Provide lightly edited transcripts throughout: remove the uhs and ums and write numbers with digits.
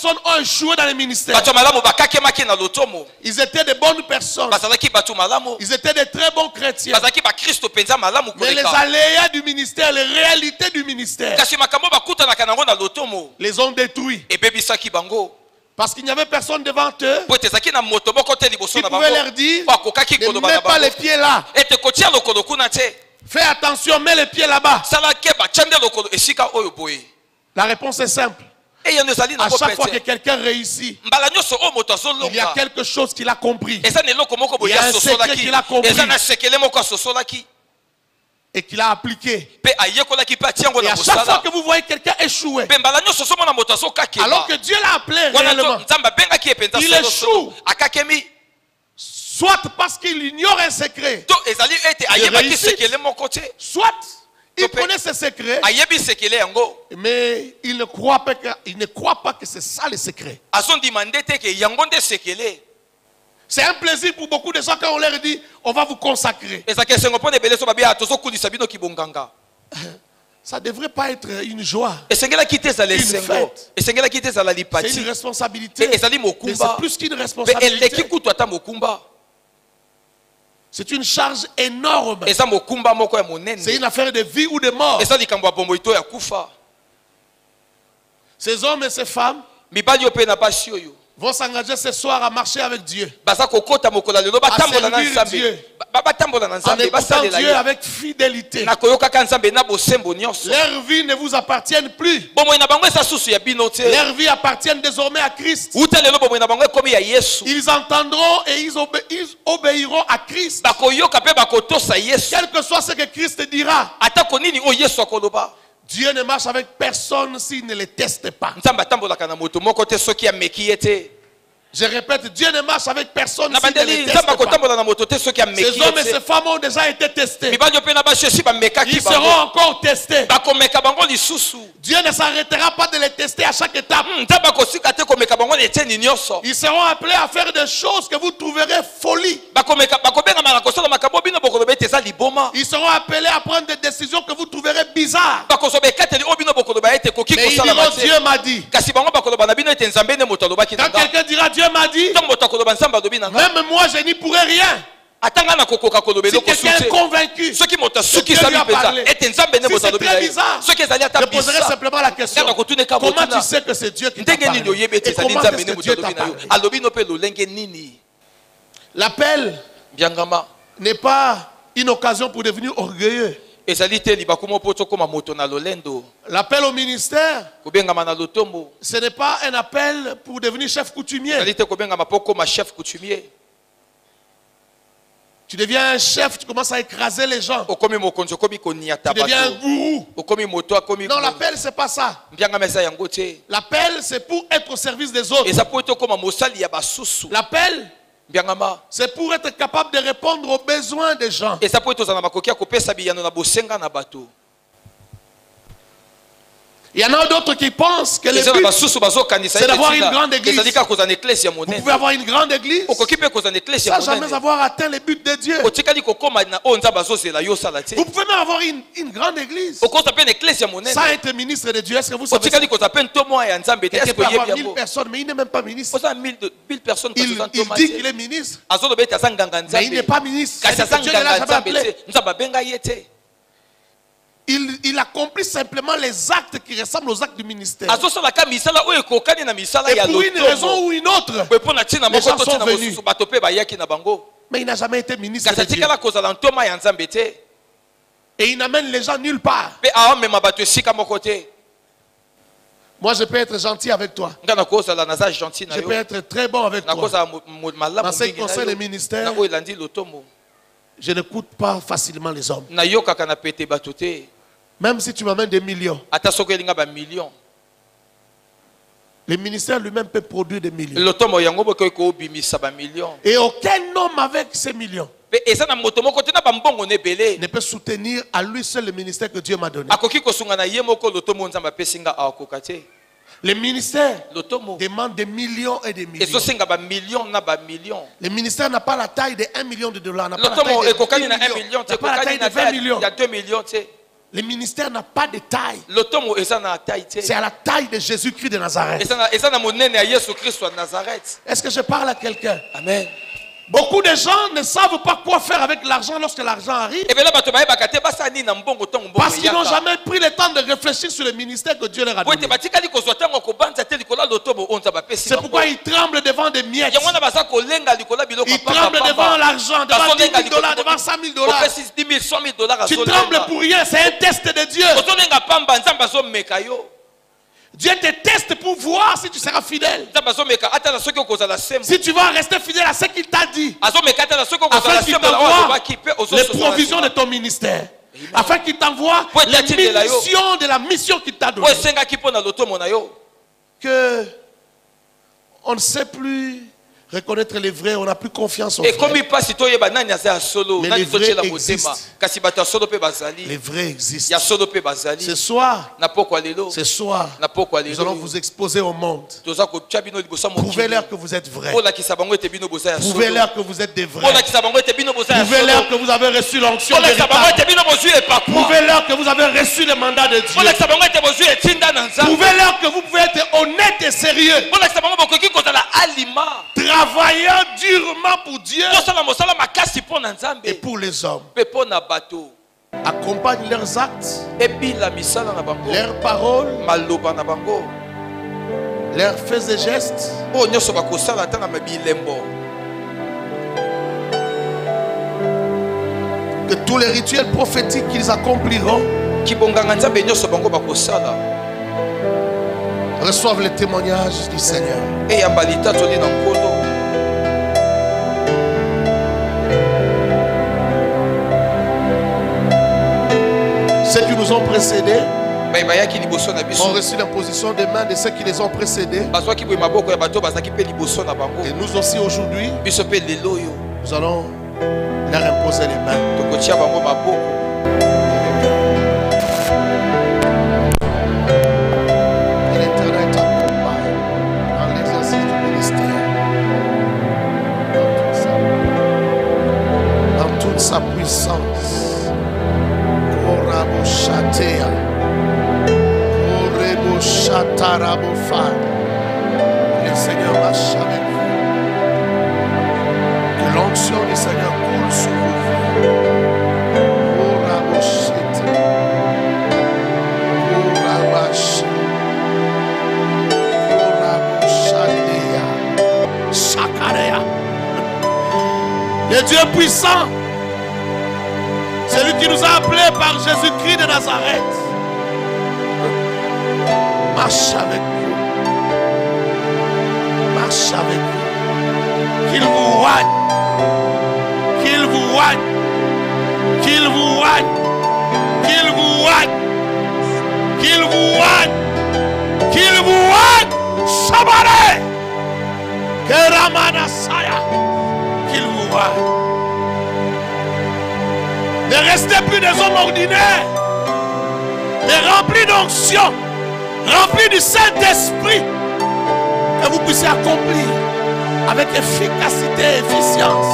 personnes ont échoué dans le ministère. Ils étaient de bonnes personnes. Ils étaient de très bons chrétiens. Mais les aléas du ministère, les réalités du ministère, les ont détruits. Parce qu'il n'y avait personne devant eux qui pouvait leur dire, ne mets pas les pieds là. Fais attention, mets les pieds là-bas. La réponse est simple. À chaque fois que quelqu'un réussit, il y a quelque chose qu'il a compris. Il y a un secret qu'il a compris et qu'il a appliqué. Et à chaque fois que vous voyez quelqu'un échouer, alors que Dieu l'a appelé réellement, il échoue. Soit parce qu'il ignore un secret, soit il connaît ce secret, mais il ne croit pas que c'est ça le secret. C'est un plaisir pour beaucoup de gens quand on leur dit on va vous consacrer. Ça ne devrait pas être une joie, une fête. C'est une responsabilité. Mais c'est plus qu'une responsabilité. C'est une charge énorme. C'est une affaire de vie ou de mort. Ces hommes et ces femmes vont s'engager ce soir à marcher avec Dieu, à servir Dieu, en écoutant Dieu avec fidélité. Leur vie ne vous appartient plus. Leur vie appartient désormais à Christ. Ils entendront et ils obéiront à Christ, quel que soit ce que Christ dira. Dieu ne marche avec personne s'il ne les teste pas. Je répète, Dieu ne marche avec personne s'il ne les teste pas. Ces hommes et ces femmes ont déjà été testés. Ils seront encore testés. Dieu ne s'arrêtera pas de les tester à chaque étape. Ils seront appelés à faire des choses que vous trouverez folie. Ils seront appelés à prendre des décisions que vous trouverez bizarres. Mais ils diront Dieu m'a dit. Quand quelqu'un dira Dieu m'a dit, même moi je n'y pourrai rien. Si quelqu'un est convaincu que Dieu lui a parlé, si c'est très bizarre, je poserai simplement la question: comment tu sais que c'est Dieu qui t'a parlé? Et comment est-ce que Dieu t'a parlé? L'appel n'est pas une occasion pour devenir orgueilleux. L'appel au ministère, ce n'est pas un appel pour devenir chef coutumier. Tu deviens un chef, tu commences à écraser les gens. Tu deviens un gourou. Non, l'appel, c'est pas ça. L'appel, c'est pour être au service des autres. L'appel, c'est pour être capable de répondre aux besoins des gens. Il y en a d'autres qui pensent que le but, c'est d'avoir une grande église. Vous pouvez avoir une grande église sans jamais avoir atteint le but de Dieu. Vous pouvez même avoir une grande église sans être ministre de Dieu. Est-ce que vous savez ça? Il peut avoir 1000 personnes, mais il n'est même pas ministre. Il dit qu'il est ministre, mais il n'est pas ministre. Dieu ne l'a jamais appelé. Il accomplit simplement les actes qui ressemblent aux actes du ministère. Et pour une raison ou une autre, les gens sont venus. Mais il n'a jamais été ministre de Dieu. Et il n'amène les gens nulle part. Moi, je peux être gentil avec toi. Je peux être très bon avec toi. Dans ce qui concerne le ministère, je n'écoute pas facilement les hommes. Même si tu m'amènes des millions, le ministère lui-même peut produire des millions. Et aucun homme avec ces millions ne peut soutenir à lui seul le ministère que Dieu m'a donné. Le ministère demande des millions et des millions. Le ministère n'a pas la taille de $1 million, n'a pas la taille de 1 million, n'a pas la taille de 20 millions. Le ministère n'a pas de taille. C'est à la taille de Jésus-Christ de Nazareth. Est-ce que je parle à quelqu'un? Amen. Beaucoup de gens ne savent pas quoi faire avec l'argent lorsque l'argent arrive. Parce qu'ils n'ont jamais pris le temps de réfléchir sur le ministère que Dieu leur a donné. C'est pourquoi ils tremblent devant des miettes. Ils tremblent devant l'argent, devant 10 000 $, devant 100 000 $. Tu trembles pour rien, c'est un test de Dieu. Dieu te teste pour voir si tu seras fidèle. Si tu vas rester fidèle à ce qu'il t'a dit. Afin qu'il t'envoie les provisions de ton ministère. Afin qu'il t'envoie les munitions de la mission qu'il t'a donnée. Que on ne sait plus reconnaître les vrais, on n'a plus confiance en eux. Mais les vrais existent. Les vrais existent. Ce soir, nous allons vous exposer au monde. Prouvez-leur que vous êtes vrais. Prouvez-leur que vous êtes des vrais. Prouvez-leur que vous avez reçu l'onction véritable. Prouvez-leur que vous avez reçu le mandat de Dieu. Prouvez-leur que vous pouvez être honnête et sérieux. Travaillant durement pour Dieu et pour les hommes. Accompagne leurs actes, leurs paroles, leurs faits et gestes. Que tous les rituels prophétiques qu'ils accompliront reçoivent le témoignage du Seigneur. Ceux qui nous ont précédés ont reçu l'imposition des mains de ceux qui les ont précédés. Et nous aussi aujourd'hui, nous allons leur imposer les mains. Et l'Éternel t'accompagne dans l'exercice du ministère, dans toute sa puissance. Le Seigneur marche avec vous. Que l'onction du Seigneur coule sur vous. Le Dieu puissant, celui qui nous a appelés par Jésus-Christ de Nazareth, marche avec vous. Marche avec vous. Qu'il vous oigne. Qu'il vous oigne. Qu'il vous oigne. Qu'il vous oigne. Qu'il vous oigne. Qu'il vous oigne. Sabare. Que Ramana Saya. Qu'il vous oigne. Ne restez plus des hommes ordinaires, mais remplis d'onction, remplis du Saint-Esprit, que vous puissiez accomplir avec efficacité et efficience.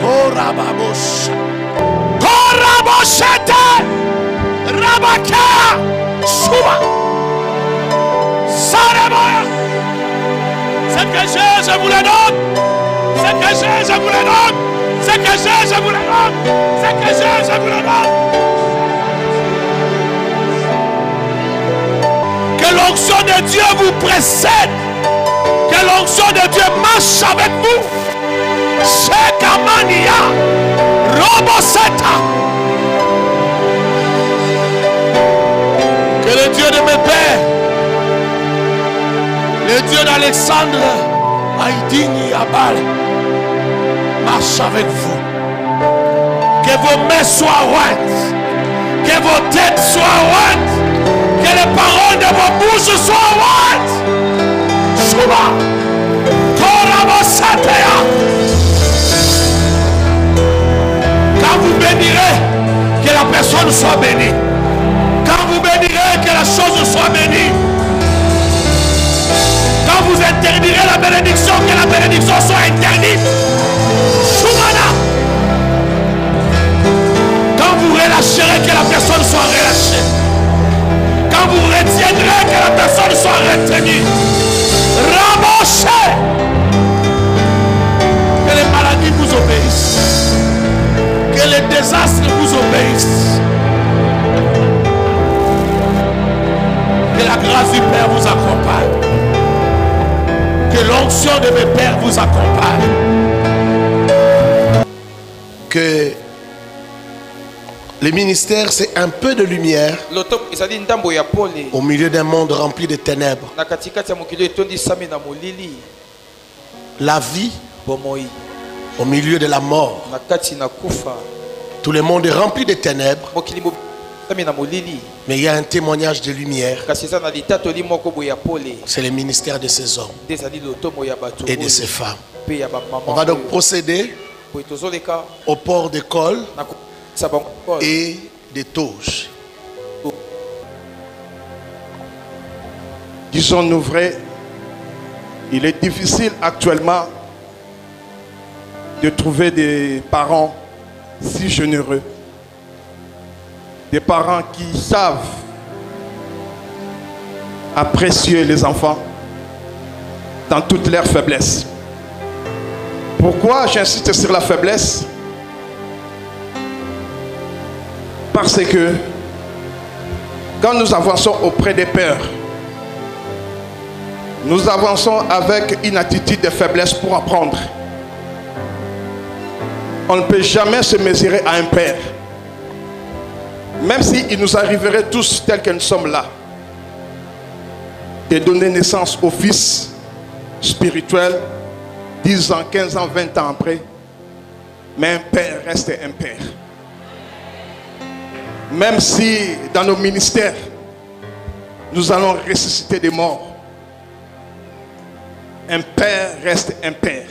Korababosh, Koraboshete, Rabaka, Shua, Sarabaya. C'est que je vous le donne. C'est que je vous le donne. C'est que je vous le donne. C'est que je vous le donne. Que l'onction de Dieu vous précède. Que l'onction de Dieu marche avec vous. Shekamania. Roboseta. Que le Dieu de mes pères, le Dieu d'Alexandre, Haïdini, Abal, marche avec vous. Que vos mains soient ointes. Que vos têtes soient ointes. Que les paroles de vos bouches soient ointes. Souma. Korabosatea. Quand vous bénirez, que la personne soit bénie. Quand vous bénirez, que la chose soit bénie. Quand vous interdirez la bénédiction, que la bénédiction soit interdite. Soumana. Quand vous relâchez que le ministère, c'est un peu de lumière au milieu d'un monde rempli de ténèbres. La vie au milieu de la mort. Tout le monde est rempli de ténèbres. Mais il y a un témoignage de lumière. C'est le ministère de ces hommes et de ces femmes. On va donc procéder au port de col et des toges. Disons-nous vrai, il est difficile actuellement de trouver des parents si généreux. Des parents qui savent apprécier les enfants dans toutes leurs faiblesses. Pourquoi j'insiste sur la faiblesse? Parce que quand nous avançons auprès des pères, nous avançons avec une attitude de faiblesse pour apprendre. On ne peut jamais se mesurer à un père. Même s'il nous arriverait tous tels que nous sommes là, de donner naissance au fils spirituel, 10 ans, 15 ans, 20 ans après, mais un père reste un père. Même si dans nos ministères, nous allons ressusciter des morts, un père reste un père.